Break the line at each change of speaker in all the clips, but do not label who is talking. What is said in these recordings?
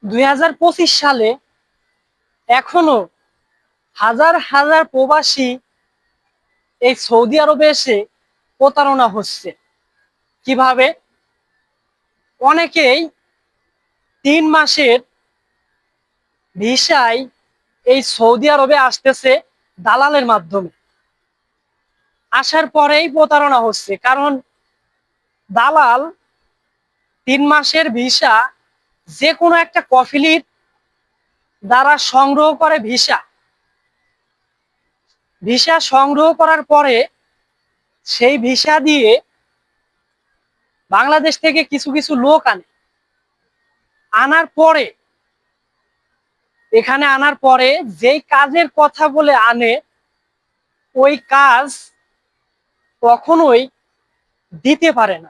2025 সালে এখনো হাজার হাজার প্রবাসী এই সৌদি আরবে এসে প্রতারণা হচ্ছে। কিভাবে? অনেকেই 3 মাসের ভিসায় এই সৌদি আরবে আসতেছে দালালের মাধ্যমে। আসার পরেই প্রতারণা হচ্ছে, কারণ দালাল 3 মাসের ভিসা যে কোনো একটা কফিলির দ্বারা সংগ্রহ করে। ভিসা ভিসা সংগ্রহ করার পরে সেই ভিসা দিয়ে বাংলাদেশ থেকে কিছু কিছু লোক আনার পরে, এখানে আনার পরে যেই কাজের কথা বলে আনে, ওই কাজ কখনোই দিতে পারে না।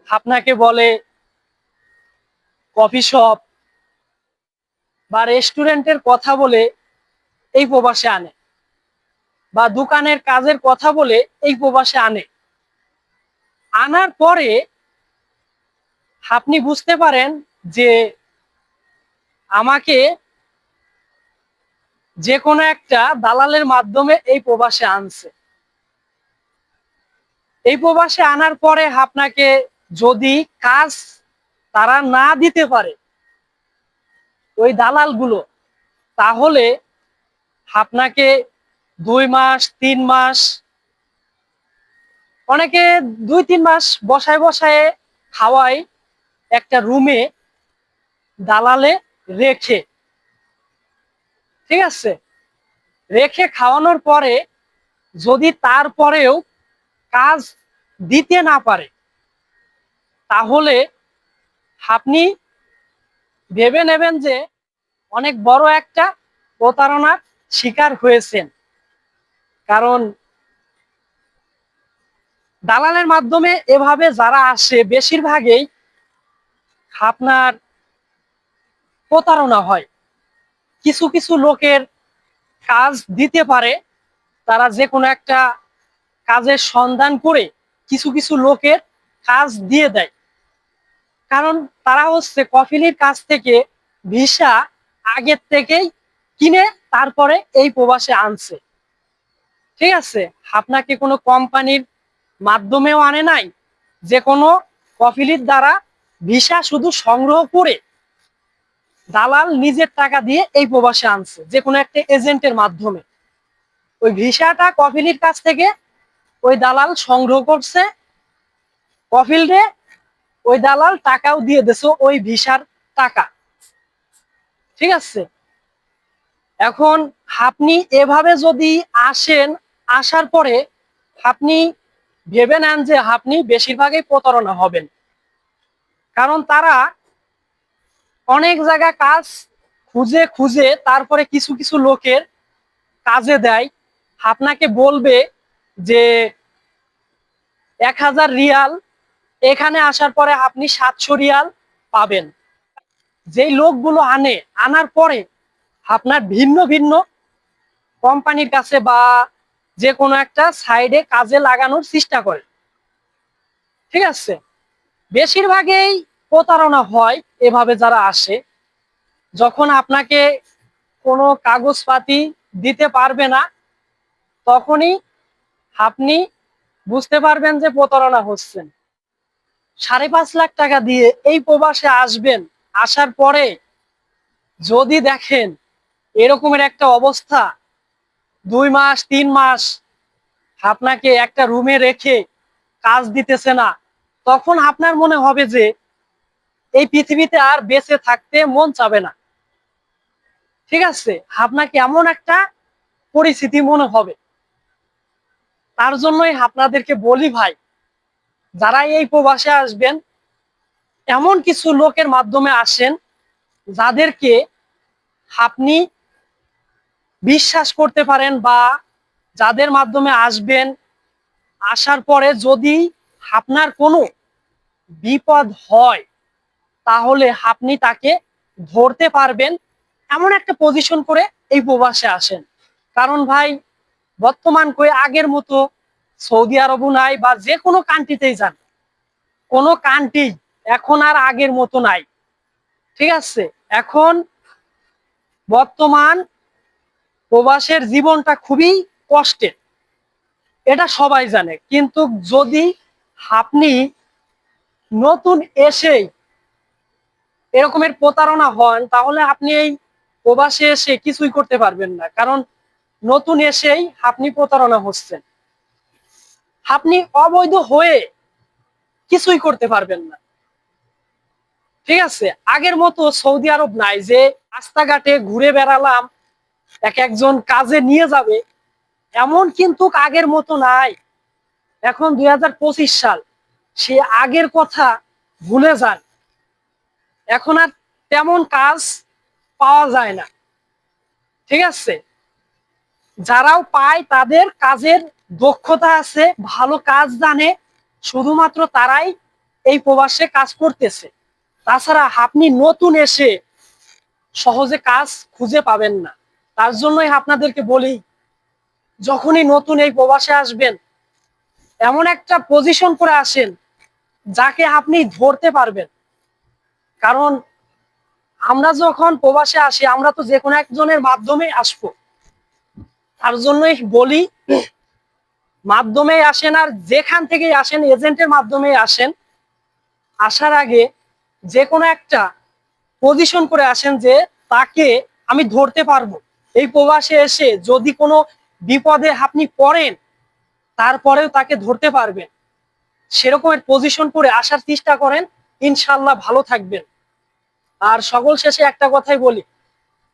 আপনাকে বলে কফি শপ বা রেস্টুরেন্টের কথা বলে এই প্রবাসে আনে, বা দোকানের কাজের কথা বলে এই প্রবাসে আনার পরে আপনি বুঝতে পারেন যে আমাকে যে কোনো একটা দালালের মাধ্যমে এই প্রবাসে আনছে। এই প্রবাসে আনার পরে আপনাকে যদি কাজ তারা না দিতে পারে ওই দালালগুলো, তাহলে আপনাকে 2 মাস 3 মাস, অনেকে 2-3 মাস বসায় বসায় খাওয়ায় একটা রুমে দালালে রেখে, ঠিক আছে, রেখে খাওয়ানোর পরে যদি তারপরেও কাজ দিতে না পারে, তাহলে আপনি ভেবে নেবেন যে অনেক বড় একটা প্রতারণার শিকার হয়েছেন। কারণ দালালের মাধ্যমে এভাবে যারা আসে বেশিরভাগই আপনার প্রতারণা হয়। কিছু কিছু লোকের কাজ দিতে পারে, তারা যে কোনো একটা কাজের সন্ধান করে কিছু কিছু লোকের কাজ দিয়ে দেয়। কারণ তারা হচ্ছে কফিলির কাছ থেকে ভিসা আগের থেকেই কিনে তারপরে এই প্রবাসে আনছে, ঠিক আছে। আপনাকে কোনো কোম্পানির মাধ্যমেও আনে নাই, যে কোনো কফিলির দ্বারা ভিসা শুধু সংগ্রহ করে দালাল নিজের টাকা দিয়ে এই প্রবাসে আনছে, যে কোনো একটা এজেন্টের মাধ্যমে। ওই ভিসাটা কফিলির কাছ থেকে ওই দালাল সংগ্রহ করছে, কফিলরে ওই দালাল টাকাও দিয়ে দিছে ওই ভিসার টাকা, ঠিক আছে। এখন আপনি এভাবে যদি আসেন, আসার পরে আপনি ভেবে নেন যে আপনি বেশিরভাগই প্রতারণা হবেন। কারণ তারা অনেক জায়গা কাজ খুঁজে খুঁজে তারপরে কিছু কিছু লোকের কাজে দেয়। আপনাকে বলবে যে 1000 রিয়াল, এখানে আসার পরে আপনি 700 রিয়াল পাবেন। যেই লোকগুলো আনার পরে আপনার ভিন্ন ভিন্ন কোম্পানির কাছে বা যে কোনো একটা সাইডে কাজে লাগানোর চেষ্টা করে, ঠিক আছে। বেশিরভাগই প্রতারণা হয় এভাবে যারা আসে। যখন আপনাকে কোনো কাগজপাতি দিতে পারবে না, তখনই আপনি বুঝতে পারবেন যে প্রতারণা হচ্ছেন। 5.5 লাখ টাকা দিয়ে এই প্রবাসে আসবেন, আসার পরে যদি দেখেন এরকমের একটা অবস্থা, 2 মাস 3 মাস আপনাকে একটা রুমে রেখে কাজ দিতেছে না, তখন আপনার মনে হবে যে এই পৃথিবীতে আর বেঁচে থাকতে মন চাবে না, ঠিক আছে। আপনাকে এমন একটা পরিস্থিতি মনে হবে। তার জন্যই আপনাদেরকে বলি ভাই, যারা এই প্রবাসে আসবেন, এমন কিছু লোকের মাধ্যমে আসেন যাদেরকে আপনি বিশ্বাস করতে পারেন, বা যাদের মাধ্যমে আসবেন, আসার পরে যদি আপনার কোনো বিপদ হয় তাহলে আপনি তাকে ধরতে পারবেন, এমন একটা পজিশন করে এই প্রবাসে আসেন। কারণ ভাই, বর্তমান কই আগের মতো সৌদি আরবও নাই, বা যে কোনো কান্ট্রিতেই যান, কোনো কান্ট্রি এখন আর আগের মতো নাই, ঠিক আছে, এখন বর্তমান প্রবাসের জীবনটা খুবই কষ্টের, এটা সবাই জানে। কিন্তু যদি আপনি নতুন এসেই এরকমের প্রতারণা হন, তাহলে আপনি এই প্রবাসে এসে কিছুই করতে পারবেন না। কারণ নতুন এসেই আপনি প্রতারণা হচ্ছেন, আপনি অবৈধ হয়ে কিছুই করতে পারবেন না। ঠিক আছে, আগের মতো সৌদি আরব নাই যে রাস্তাঘাটে ঘুরে বেড়ালাম এক একজন কাজে নিয়ে যাবে, এমন কিন্তু আগের মতো নাই। এখন 2025 সাল, সে আগের কথা ভুলে যান। এখন আর তেমন কাজ পাওয়া যায় না। ঠিক আছে, যারাও পায় তাদের কাজের দক্ষতা আছে, ভালো কাজ জানে, শুধুমাত্র তারাই এই প্রবাসে কাজ করতেছে। তাছাড়া আপনি নতুন এসে সহজে কাজ খুঁজে পাবেন না। তার জন্যই আপনাদেরকে বলি, যখনই নতুন এই প্রবাসে আসবেন, এমন একটা পজিশন করে আসেন যাকে আপনি ধরতে পারবেন। কারণ আমরা যখন প্রবাসে আসি, আমরা তো যে কোনো একজনের মাধ্যমে আসবো। তার জন্যই বলি, মাধ্যমে আসেন আর যেখান থেকেই আসেন, এজেন্টের মাধ্যমে আসেন, আসার আগে যে কোনো একটা পজিশন করে আসেন যে তাকে আমি ধরতে পারবো। এই প্রবাসে এসে যদি কোনো বিপদে আপনি পড়েন, তারপরেও তাকে ধরতে পারবেন। সেরকমের পজিশন করে আসার চেষ্টা করেন, ইনশাল্লাহ ভালো থাকবেন। আর সকল শেষে একটা কথাই বলি,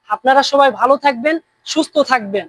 আপনারা সবাই ভালো থাকবেন, সুস্থ থাকবেন।